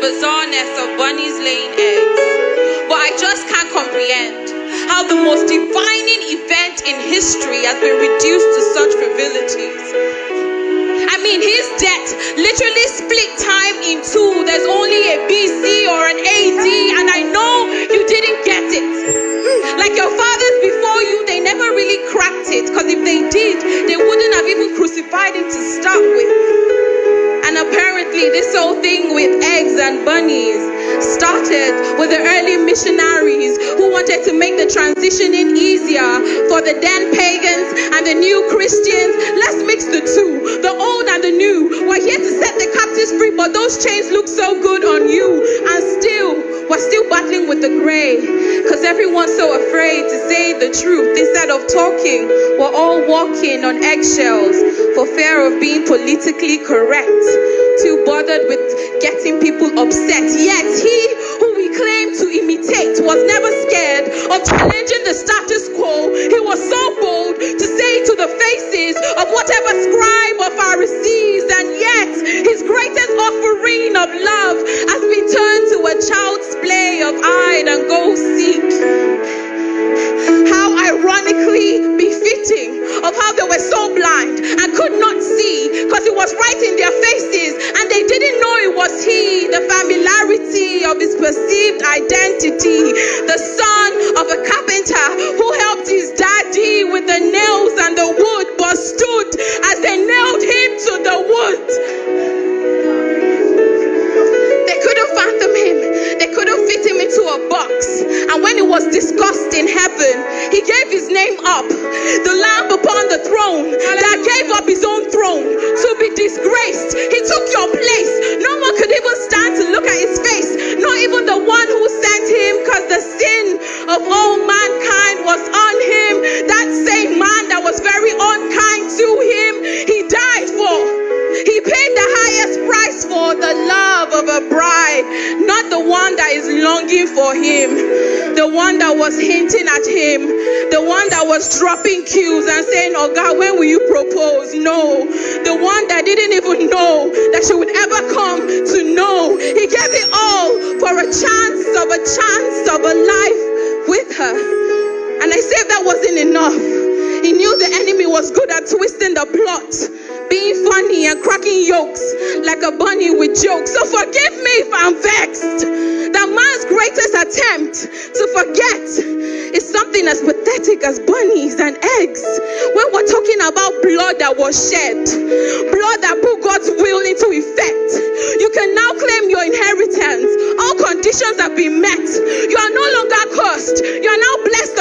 bizarreness of bunnies laying eggs. But I just can't comprehend how the most defining event in history has been reduced to such frivolities. I mean, his death literally split time in two. There's only a BC or an AD, and I know you didn't get it. Like your fathers before you, they never really cracked it, because if they did, they wouldn't have even crucified him to start with. And apparently this whole thing with eggs and bunnies started with the early missionaries who wanted to make the transitioning easier for the then pagans and the new Christians. Let's mix the two, the old and the new. We're here to set the captives free, but those chains look so good on you, and we're still battling with the gray, because everyone's so afraid to say the truth. Instead of talking, we're all walking on eggshells for fear of being politically correct, too bothered with getting people upset. Yet he who we claim to imitate was never scared of challenging the status quo. He was so bold to say to the faces of whatever scribe or Pharisees, and yet his greatest offering of love has been turned to a child's play of hide and go seek. How ironically befitting of how they were so blind and could not see, because it was right in their faces and they didn't know it was he. The familiarity of his perceived identity, the son of a carpenter who helped his daddy with the nails and the wood, but stood as they nailed him to the wood. They couldn't fathom him. They couldn't fit him into a box. And when it was discussed in heaven, he gave his name up, the Lamb upon the throne that gave up his own throne to be disgraced. He took your place. No one could even stand to look at his face, not even the one who sent him, because the sin of all mankind was on him. That same man that was very unkind to him, he died for. He paid the highest price for the love of a bride, not the one that is longing for him, the one that was hinting at him, the one that was dropping cues and saying, "Oh God, when will you propose?" No, the one that didn't even know that she would ever come to know. He gave it all for a chance of a life with her. And I said that wasn't enough. He knew the enemy was good at twisting the plot, being funny and cracking yokes like a bunny with jokes. So forgive me if I'm vexed. That man's greatest attempt to forget is something as pathetic as bunnies and eggs. When we're talking about blood that was shed, blood that put God's will into effect, you can now claim your inheritance. All conditions have been met. You are no longer cursed. You are now blessed